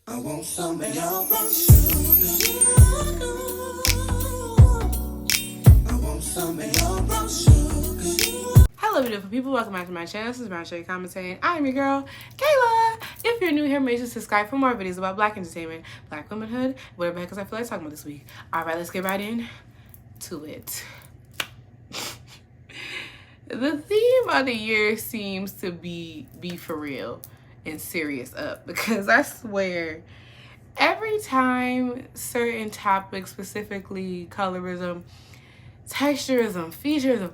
I want some of your brown sugar. I want some of your brown sugar. Hello, beautiful people. Welcome back to my channel. This is Brownsugar commentating. I'm your girl, Kayla. If you're new here, make sure to subscribe for more videos about black entertainment, black womanhood, whatever the heck I feel like talking about this week. All right, let's get right into it. The theme of the year seems to be for real and serious up, because I swear every time certain topics, specifically colorism, texturism, featureism,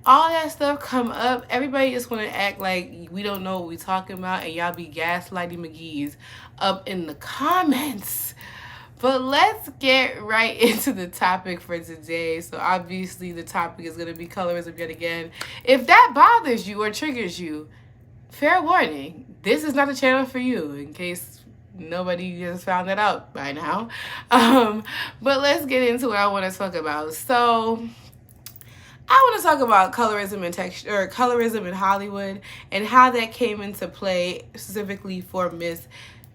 all that stuff come up, everybody just want to act like we don't know what we talking about, and y'all be gaslighting McGee's up in the comments. But let's get right into the topic for today. So obviously the topic is going to be colorism yet again. If that bothers you or triggers you, fair warning, this is not a channel for you, in case nobody has found that out by now. But let's get into what I want to talk about. So I want to talk about colorism and colorism in Hollywood and how that came into play specifically for Miss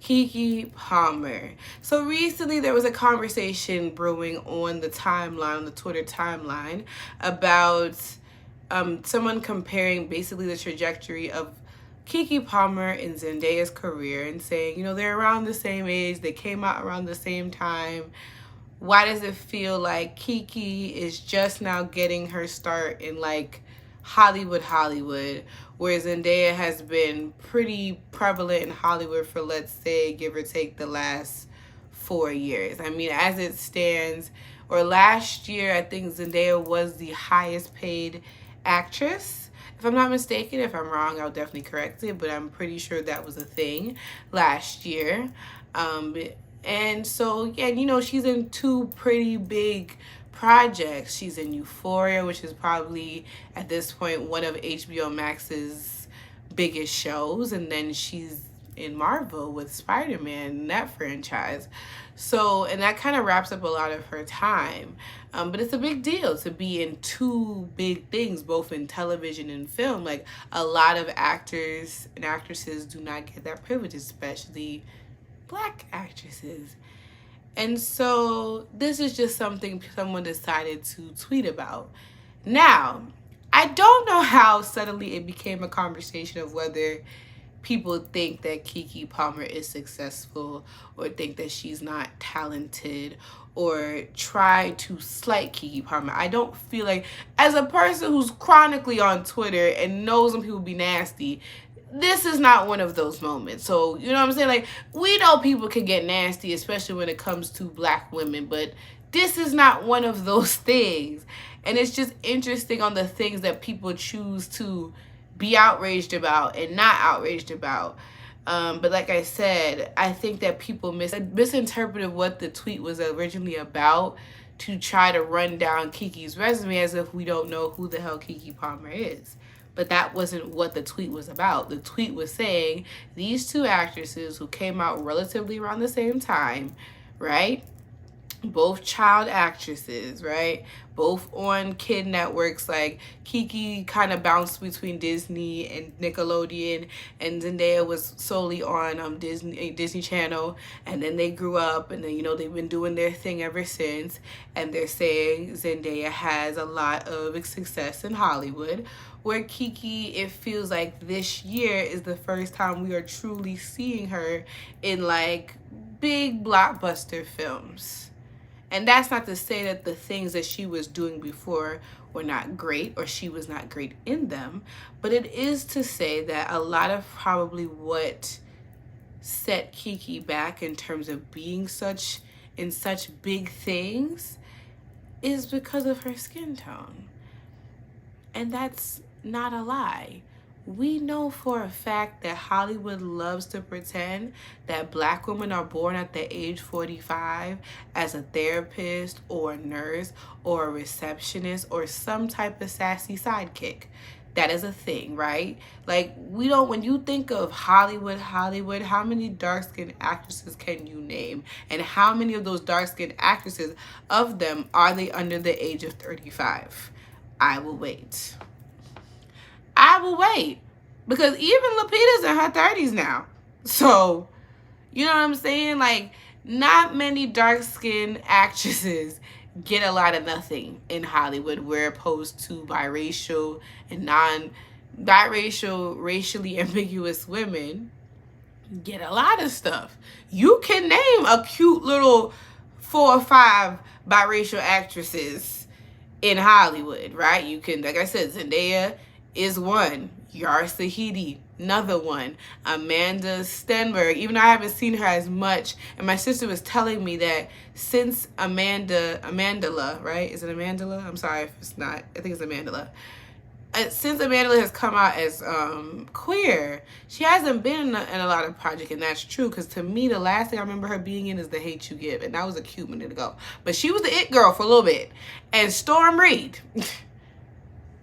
Keke Palmer. So recently there was a conversation brewing on the timeline, on the Twitter timeline, about someone comparing basically the trajectory of Keke Palmer and Zendaya's career and saying, you know, they're around the same age, they came out around the same time. Why does it feel like Keke is just now getting her start in like Hollywood, whereas Zendaya has been pretty prevalent in Hollywood for, let's say, give or take the last 4 years? I mean, as it stands, or last year, I think Zendaya was the highest paid actress. If I'm not mistaken, if I'm wrong, I'll definitely correct it, but I'm pretty sure that was a thing last year. And so, yeah, you know, she's in 2 pretty big projects. She's in Euphoria, which is probably, at this point, one of HBO Max's biggest shows. And then she's in Marvel with Spider-Man, that franchise. So, and that kind of wraps up a lot of her time. But it's a big deal to be in 2 big things, both in television and film. Like, a lot of actors and actresses do not get that privilege, especially black actresses. And so this is just something someone decided to tweet about. Now, I don't know how suddenly it became a conversation of whether people think that Keke Palmer is successful or think that she's not talented or try to slight Keke Palmer. I don't feel like, as a person who's chronically on Twitter and knows when people be nasty, this is not one of those moments. So, you know what I'm saying? Like, we know people can get nasty, especially when it comes to black women, but this is not one of those things. And it's just interesting on the things that people choose to be outraged about and not outraged about. But like I said, I think that people misinterpreted what the tweet was originally about to try to run down Keke's resume as if we don't know who the hell Keke Palmer is. But that wasn't what the tweet was about. The tweet was saying these 2 actresses who came out relatively around the same time, right? Both child actresses, right? Both on kid networks. Like, Keke kind of bounced between Disney and Nickelodeon, and Zendaya was solely on Disney Channel. And then they grew up, and then, you know, they've been doing their thing ever since. And they're saying Zendaya has a lot of success in Hollywood, where Keke, it feels like this year is the first time we are truly seeing her in like big blockbuster films. And that's not to say that the things that she was doing before were not great or she was not great in them, but it is to say that a lot of probably what set Keke back in terms of being such big things is because of her skin tone. And that's not a lie. We know for a fact that Hollywood loves to pretend that black women are born at the age 45 as a therapist or a nurse or a receptionist or some type of sassy sidekick. That is a thing, right? Like, we don't, when you think of Hollywood, how many dark-skinned actresses can you name? And how many of those dark-skinned actresses, of them, are they under the age of 35? I will wait. Because even Lupita's in her 30s now. So, You know what I'm saying? Like, not many dark-skinned actresses get a lot of nothing in Hollywood, where opposed to biracial and non-biracial, racially ambiguous women get a lot of stuff. You can name a cute little 4 or 5 biracial actresses in Hollywood, right? You can, like I said, Zendaya is one. Yara Sahidi, another one. Amanda Stenberg, even though I haven't seen her as much. And my sister was telling me that since Amandala, right? Is it Amandala? I'm sorry if it's not. I think it's Amandala. Since Amanda has come out as queer, she hasn't been in a lot of projects, and that's true, because to me, the last thing I remember her being in is The Hate You Give, and that was a cute minute ago. But she was the it girl for a little bit. And Storm Reed,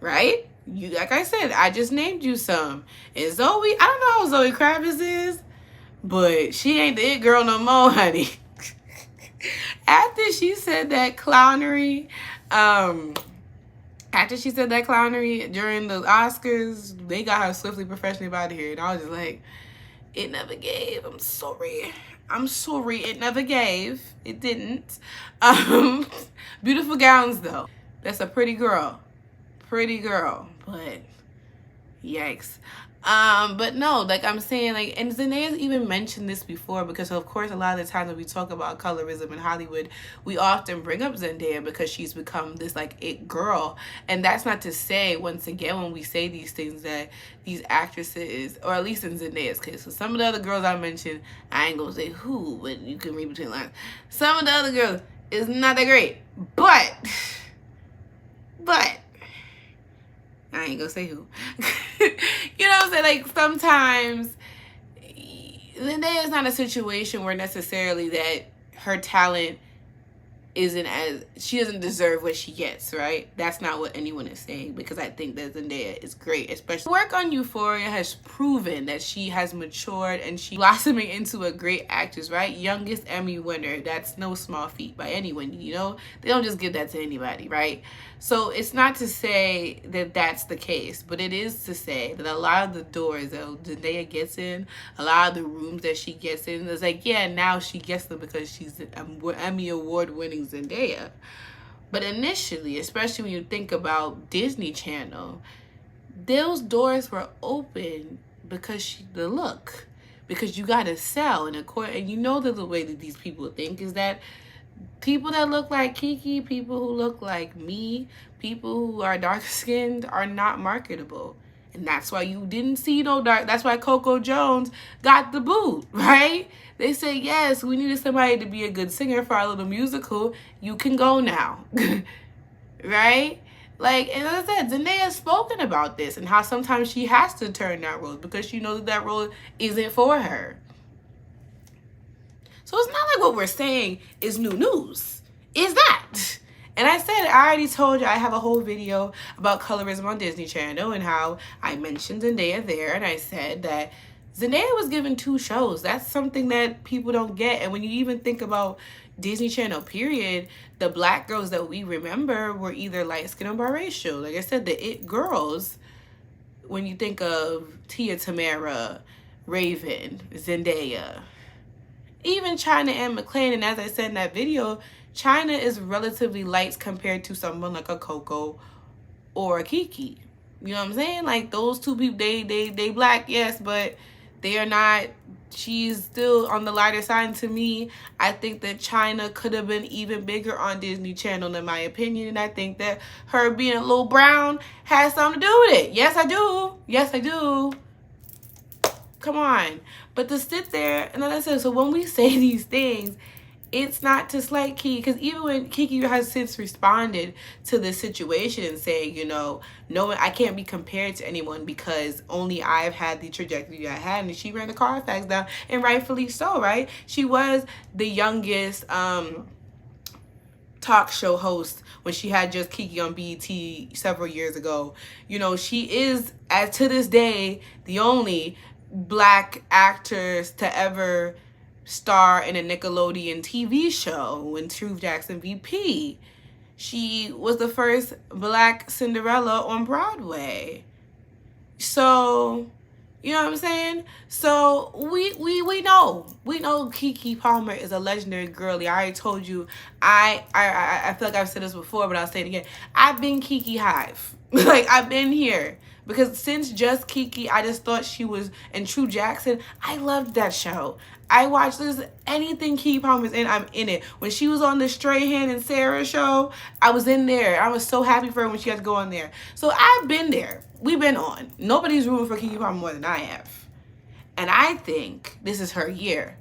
right? You, like I said, I just named you some. And Zoe, I don't know how Zoe Kravitz is, but she ain't the it girl no more, honey. After she said that clownery, during the Oscars, they got her swiftly, professionally out of here. And I was just like, it never gave. I'm sorry. It never gave. It didn't. Beautiful gowns, though. That's a pretty girl. But yikes. But no, like I'm saying, like, and Zendaya's even mentioned this before, because of course a lot of the times when we talk about colorism in Hollywood, we often bring up Zendaya because she's become this like it girl. And that's not to say, once again, when we say these things, that these actresses, or at least in Zendaya's case, so some of the other girls I mentioned, I ain't gonna say who, but you can read between lines. Some of the other girls is not that great, but I ain't gonna say who. You know what I'm saying? Like, sometimes Zendaya is not a situation where necessarily that her talent isn't as, she doesn't deserve what she gets, right? That's not what anyone is saying, because I think that Zendaya is great, especially work on Euphoria has proven that she has matured and she blossoming into a great actress, right? Youngest Emmy winner. That's no small feat by anyone, you know? They don't just give that to anybody, right? So it's not to say that that's the case, but it is to say that a lot of the doors that Zendaya gets in, a lot of the rooms that she gets in, it's like, yeah, now she gets them because she's an Emmy award-winning Zendaya. But initially, especially when you think about Disney Channel, those doors were open because the look, because you gotta sell, and you know that the way that these people think is that people that look like Keke, people who look like me, people who are dark skinned are not marketable. And that's why you didn't see no dark. That's why Coco Jones got the boot, right? They say, yes, we needed somebody to be a good singer for our little musical. You can go now, right? Like, and as I said, Zendaya's spoken about this and how sometimes she has to turn that role because she knows that that role isn't for her. So it's not like what we're saying is new news. Is that? And I said, I already told you I have a whole video about colorism on Disney Channel and how I mentioned Zendaya there. And I said that Zendaya was given 2 shows. That's something that people don't get. And when you even think about Disney Channel, period, the black girls that we remember were either light-skinned or biracial. Like I said, the it girls, when you think of Tia Tamera, Raven, Zendaya, even China and McClain, and as I said in that video, China is relatively light compared to someone like a Coco or a Keke. You know what I'm saying? Like, those 2 people, they black, yes, but they are not, she's still on the lighter side. And to me, I think that China could have been even bigger on Disney Channel, in my opinion. And I think that her being a little brown has something to do with it. Yes, I do. Yes, I do. Come on. But to sit there, and like I said, so when we say these things, it's not to slight Keke, because even when Keke has since responded to this situation and saying, you know, no, I can't be compared to anyone because only I've had the trajectory I had, and she ran the Carfax down, and rightfully so, right? She was the youngest talk show host when she had just Keke on BET several years ago. You know, she is, as to this day, the only black actress to ever star in a Nickelodeon TV show when Truth Jackson VP. She was the first black Cinderella on Broadway. So, You know what I'm saying? So we know Keke Palmer is a legendary girly. I already told you. I feel like I've said this before, but I'll say it again. I've been Keke Hive. Like, I've been here. Because since Just Keke, I just thought she was, and True Jackson, I loved that show. I watched anything Keke Palmer's in, I'm in it. When she was on the Strahan and Sarah show, I was in there. I was so happy for her when she had to go on there. So I've been there. We've been on. Nobody's rooting for Keke Palmer more than I have. And I think this is her year.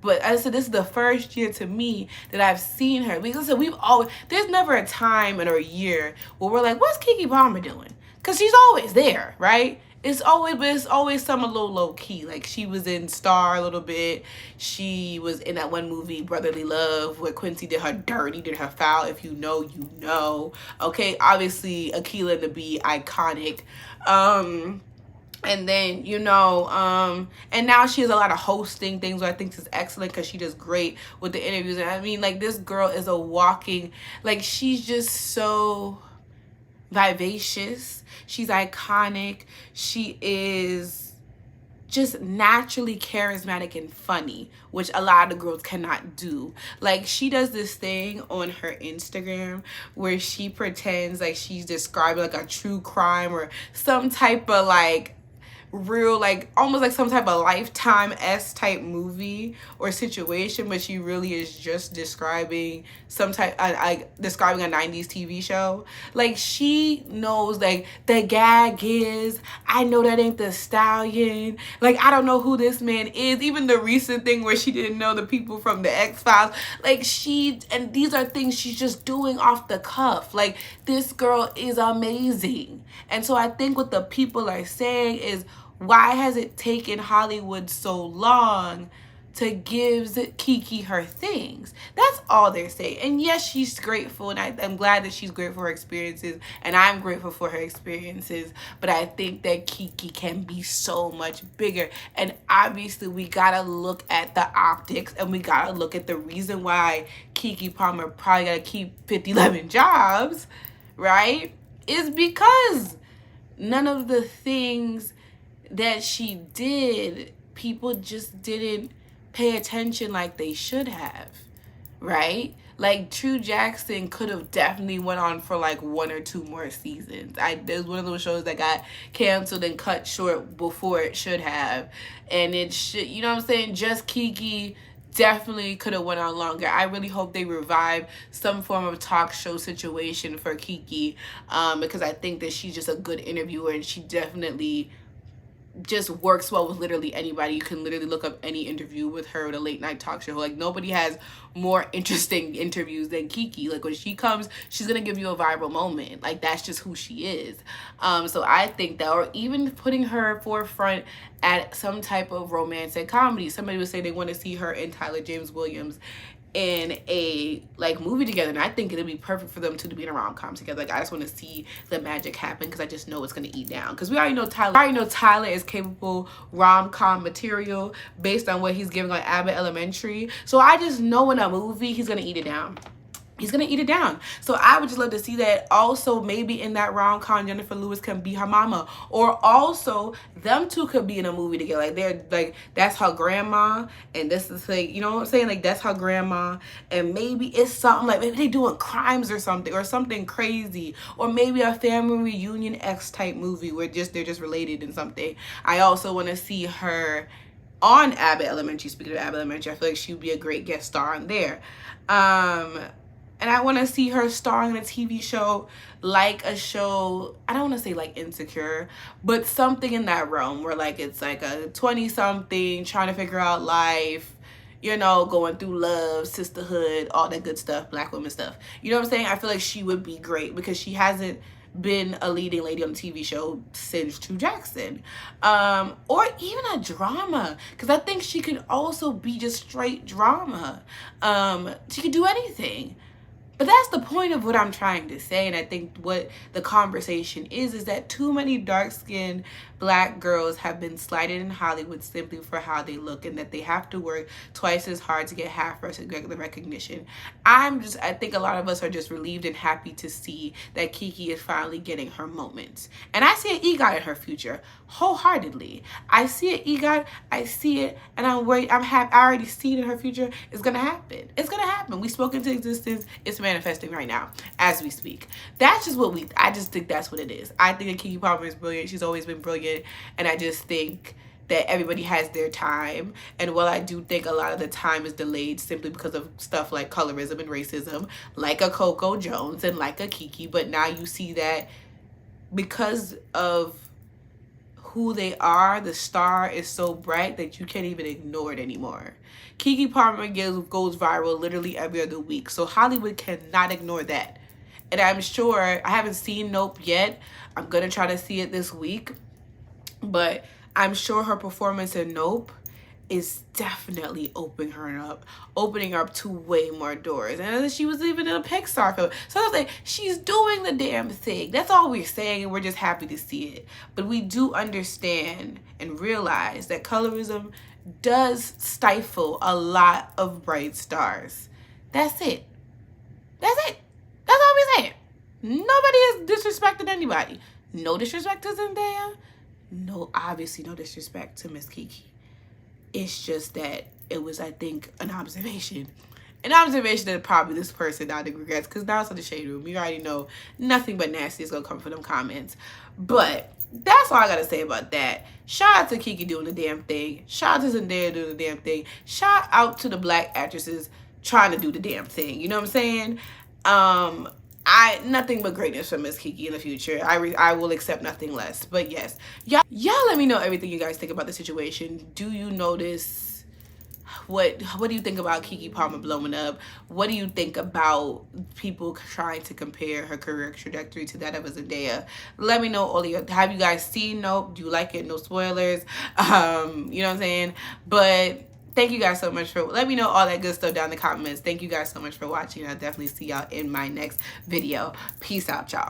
But as I said, this is the first year to me that I've seen her. Because there's never a time in a year where we're like, what's Keke Palmer doing? Because she's always there, right? It's always some a little low key. Like, she was in Star a little bit. She was in that one movie, Brotherly Love, where Quincy did her dirty, did her foul. If you know, you know. Okay, obviously, Akilah and the Bee, iconic. And then, and now she has a lot of hosting things, which I think is excellent because she does great with the interviews. And I mean, like, this girl is a walking, like, she's just so vivacious. She's iconic. She is just naturally charismatic and funny, which a lot of girls cannot do. Like, she does this thing on her Instagram where she pretends like she's describing like a true crime or some type of like real, like almost like some type of Lifetime-esque type movie or situation, but she really is just describing describing a 90s TV show. Like, she knows, like, the gag is, I know that ain't the stallion, like, I don't know who this man is. Even the recent thing where she didn't know the people from the X-Files, like, and these are things she's just doing off the cuff. Like, this girl is amazing. And so I think what the people are saying is, why has it taken Hollywood so long to give Keke her things? That's all they're saying. And yes, she's grateful, and I'm glad that she's grateful for her experiences, and I'm grateful for her experiences, but I think that Keke can be so much bigger. And obviously, we gotta look at the optics, and we gotta look at the reason why Keke Palmer probably gotta keep 50-11 jobs, right? Is because none of the things that she did, people just didn't pay attention like they should have, right? Like, True Jackson could have definitely went on for like 1 or 2 more seasons. There's one of those shows that got canceled and cut short before it should have, and it should, you know what I'm saying? Just Keke definitely could have went on longer. I really hope they revive some form of talk show situation for Keke, because I think that she's just a good interviewer, and she definitely just works well with literally anybody. You can literally look up any interview with her at a late night talk show. Like, nobody has more interesting interviews than Keke. Like, when she comes, she's gonna give you a viral moment. Like, that's just who she is. So I think that, or even putting her forefront at some type of romantic comedy. Somebody would say they want to see her and Tyler James Williams in a like movie together, and I think it'd be perfect for them two to be in a rom-com together. Like, I just want to see the magic happen, because I just know it's going to eat down, because we already know Tyler is capable rom-com material based on what he's giving on Abbott Elementary. So I just know in a movie he's going to eat it down. He's gonna eat it down. So I would just love to see that. Also, maybe in that rom-com, Jennifer Lewis can be her mama, or also them two could be in a movie together. Like, they're like, that's her grandma, and this is like, you know what I'm saying? Like, that's her grandma, and maybe it's something like, maybe they doing crimes or something crazy, or maybe a family reunion X type movie where they're just related in something. I also want to see her on Abbott Elementary. Speaking of Abbott Elementary, I feel like she would be a great guest star on there. And I want to see her starring in a TV show, like a show, I don't want to say like Insecure, but something in that realm where like it's like a 20-something trying to figure out life, you know, going through love, sisterhood, all that good stuff, black women stuff. You know what I'm saying? I feel like she would be great, because she hasn't been a leading lady on a TV show since True Jackson. Or even a drama, because I think she could also be just straight drama. She could do anything. But that's the point of what I'm trying to say, and I think what the conversation is that too many dark-skinned Black girls have been slighted in Hollywood simply for how they look, and that they have to work twice as hard to get half the recognition. I think a lot of us are just relieved and happy to see that Keke is finally getting her moments. And I see an EGOT in her future, wholeheartedly. I see an EGOT, I see it, and I'm happy. I already see it in her future. It's gonna happen. It's gonna happen. We spoke into existence. It's manifesting right now as we speak. That's just I just think that's what it is. I think that Keke Palmer is brilliant. She's always been brilliant. And I just think that everybody has their time. And while I do think a lot of the time is delayed simply because of stuff like colorism and racism, like a Coco Jones and like a Keke, but now you see that because of who they are, the star is so bright that you can't even ignore it anymore. Keke Palmer goes viral literally every other week, so Hollywood cannot ignore that. And I'm sure, I haven't seen Nope yet. I'm gonna try to see it this week, but I'm sure her performance in Nope is definitely opening her up to way more doors. And she was even in a Pixar film. So I was like, she's doing the damn thing. That's all we're saying, and we're just happy to see it. But we do understand and realize that colorism does stifle a lot of bright stars. That's it. That's it. That's all we're saying. Nobody is disrespecting anybody. No disrespect to Zendaya. No, obviously no disrespect to Miss Keke. It's just that it was, I think, an observation. An observation that probably this person now regrets, because now it's in the shade room. You already know nothing but nasty is going to come from them comments. But that's all I got to say about that. Shout out to Keke doing the damn thing. Shout out to Zendaya doing the damn thing. Shout out to the black actresses trying to do the damn thing. You know what I'm saying? Nothing but greatness from Miss Keke in the future. I will accept nothing less. But yes, y'all let me know everything you guys think about the situation. Do you notice what do you think about Keke Palmer blowing up? What do you think about people trying to compare her career trajectory to that of a Zendaya? Let me know all of your, have you guys seen Nope? Do you like it? No spoilers. You know what I'm saying? But thank you guys so much for, let me know all that good stuff down in the comments. Thank you guys so much for watching. I'll definitely see y'all in my next video. Peace out, y'all.